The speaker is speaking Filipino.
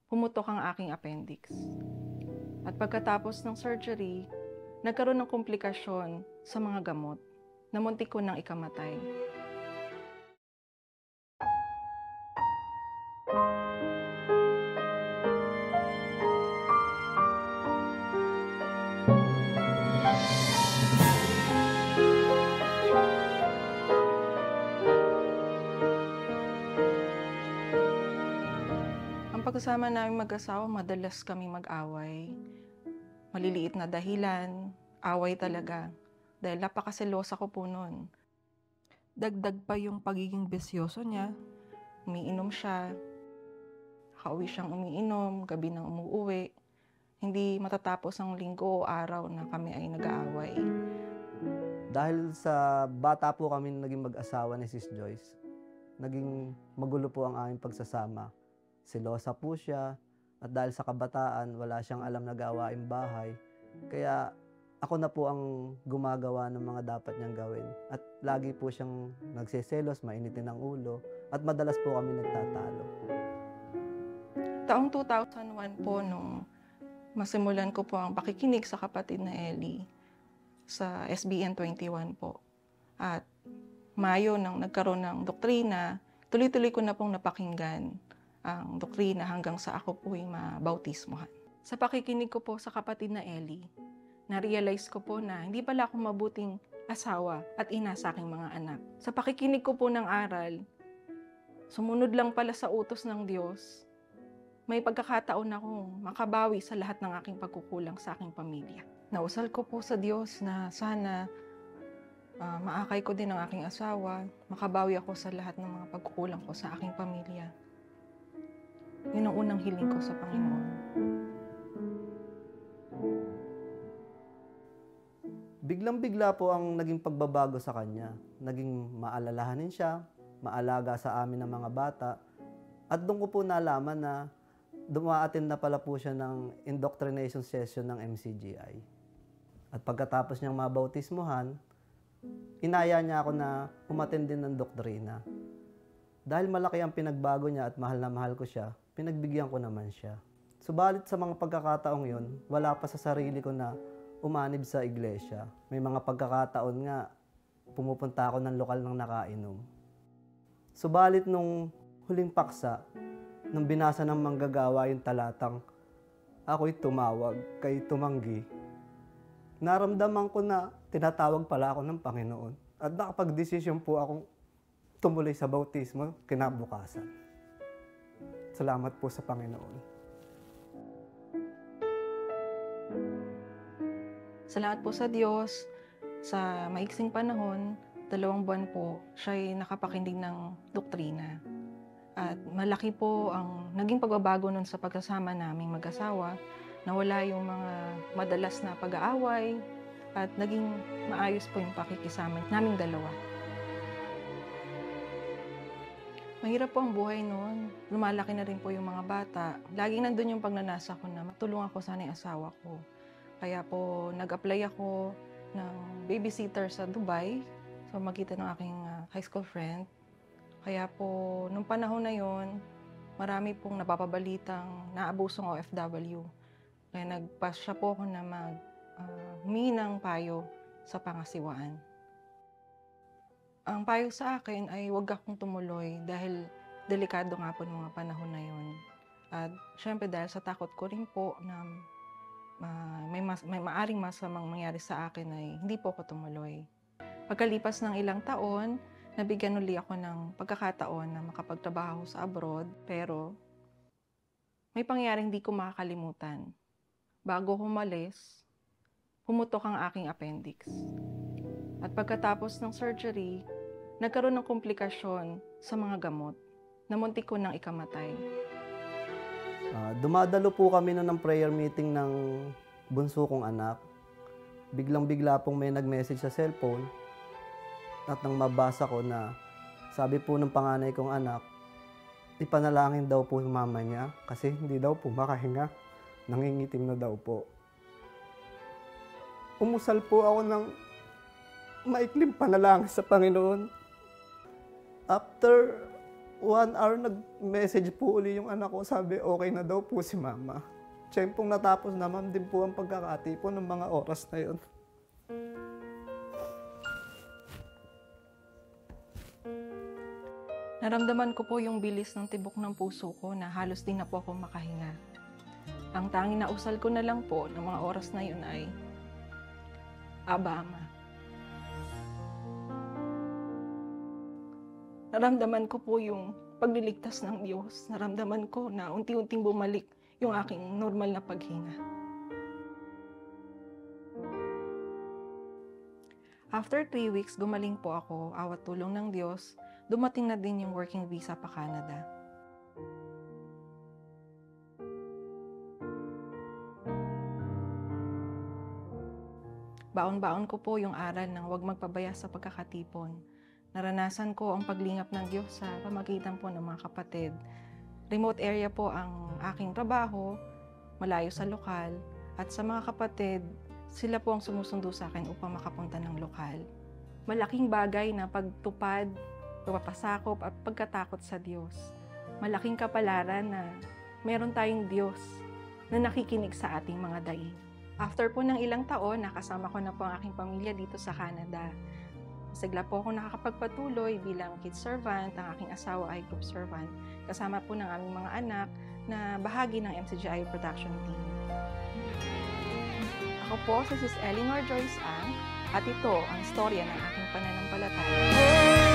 Pumutok ang aking appendix. At pagkatapos ng surgery, nagkaroon ng komplikasyon sa mga gamot na muntik ko nang ikamatay. Ang pagkasama namin mag-asawa, madalas kami mag-away. Maliliit na dahilan, away talaga. Dahil napakaselosa ko po noon. Dagdag pa yung pagiging bisyoso niya. Umiinom siya. Kauwi siyang umiinom, gabi nang umuuwi. Hindi matatapos ang linggo o araw na kami ay nag-aaway. Dahil sa bata po kami naging mag-asawa ni Sis Joyce, naging magulo po ang aming pagsasama. Selosa po siya, at dahil sa kabataan, wala siyang alam na gawaing bahay. Kaya ako na po ang gumagawa ng mga dapat niyang gawin. At lagi po siyang nagseselos, mainitin ang ulo, at madalas po kami nagtatalo. Taong 2001 po, nung masimulan ko po ang pakikinig sa kapatid na Ellie sa SBN 21 po. At Mayo nang nagkaroon ng doktrina, tuloy-tuloy ko na pong napakinggan ang doktrina hanggang sa ako po'y mabautismohan. Sa pakikinig ko po sa kapatid na Ellie, na-realize ko po na hindi pala ako mabuting asawa at ina sa aking mga anak. Sa pakikinig ko po ng aral, sumunod lang pala sa utos ng Diyos, may pagkakataon akong makabawi sa lahat ng aking pagkukulang sa aking pamilya. Nausal ko po sa Diyos na sana maakay ko din ang aking asawa, makabawi ako sa lahat ng mga pagkukulang ko sa aking pamilya. Yun ang unang hiling ko sa Panginoon. Biglang-bigla po ang naging pagbabago sa kanya. Naging maalalahanin siya, maalaga sa amin ng mga bata. At doon ko po nalaman na dumaatin na pala po siya ng indoctrination session ng MCGI. At pagkatapos niyang mabautismuhan, inaya niya ako na umattend din ng doktrina. Dahil malaki ang pinagbago niya at mahal na mahal ko siya, pinagbigyan ko naman siya. Subalit sa mga pagkakataong yon, wala pa sa sarili ko na umanib sa iglesia. May mga pagkakataon nga, pumupunta ako ng lokal ng nakainom. Subalit nung huling paksa, nung binasa ng manggagawa yung talatang, ako'y tumawag kay tumanggi, naramdaman ko na tinatawag pala ako ng Panginoon. At nakapag-desisyon po akong tumuloy sa bautismo kinabukasan. Salamat po sa Panginoon. Salamat po sa Diyos. Sa maiksing panahon, 2 buwan po, siya'y nakapakinig ng doktrina. At malaki po ang naging pagbabago nun sa pagkasama naming mag-asawa. Nawala yung mga madalas na pag-aaway at naging maayos po yung pakikisama naming dalawa. Mahirap po ang buhay noon. Lumalaki na rin po yung mga bata. Laging nandun yung pagnanasa ko na matulungan ko sana yung asawa ko. Kaya po nag-apply ako ng babysitter sa Dubai sa magitan ng aking high school friend. Kaya po nung panahon na yon, marami pong napapabalitang naabusong OFW. Kaya nagpasya po ako na humingi ng payo sa pangasiwaan. Ang payo sa akin ay huwag akong tumuloy dahil delikado nga po ng mga panahon na yon. At syempre dahil sa takot ko rin po na may maaring masamang mangyari sa akin ay hindi po ako tumuloy. Pagkalipas ng ilang taon, nabigyan uli ako ng pagkakataon na makapagtrabaho sa abroad, pero may pangyaring hindi ko makakalimutan. Bago humalis, pumutok ang aking appendix. At pagkatapos ng surgery, nagkaroon ng komplikasyon sa mga gamot na muntik ko nang ikamatay. Dumadalo po kami ng prayer meeting ng bunso kong anak. Biglang-bigla pong may nag-message sa cellphone at nang mabasa ko na sabi po ng panganay kong anak, ipanalangin daw po yung mama niya kasi hindi daw po makahinga. Nangingitim na daw po. Umusal po ako ng maikling panalangin sa Panginoon. After 1 hour, nag-message po uli yung anak ko. Sabi, okay na daw po si mama. Tiyempong natapos naman din po ang pagkakatipon ng mga oras na yun. Naramdaman ko po yung bilis ng tibok ng puso ko na halos di na po ako makahinga. Ang tanging na usal ko na lang po ng mga oras na yun ay, Aba, Ama. Naramdaman ko po yung pagliligtas ng Diyos. Naramdaman ko na unti-unting bumalik yung aking normal na paghinga. After 3 weeks, gumaling po ako, awat tulong ng Diyos. Dumating na din yung working visa pa Canada. Baon-baon ko po yung aral ng huwag magpabaya sa pagkakatipon. Naranasan ko ang paglingap ng Diyos sa pamagitan po ng mga kapatid. Remote area po ang aking trabaho, malayo sa lokal, at sa mga kapatid, sila po ang sumusundo sa akin upang makapunta ng lokal. Malaking bagay na pagtupad, pagpapasakop at pagkatakot sa Diyos. Malaking kapalaran na meron tayong Diyos na nakikinig sa ating mga daing. After po ng ilang taon, nakasama ko na po ang aking pamilya dito sa Canada. Sigla po ako nakakapagpatuloy bilang kid servant, ang aking asawa ay group servant, kasama po ng aming mga anak na bahagi ng MCGI production team. Ako po si Sis Eleanor Joyce Ang, at ito ang istorya ng aking pananampalataya.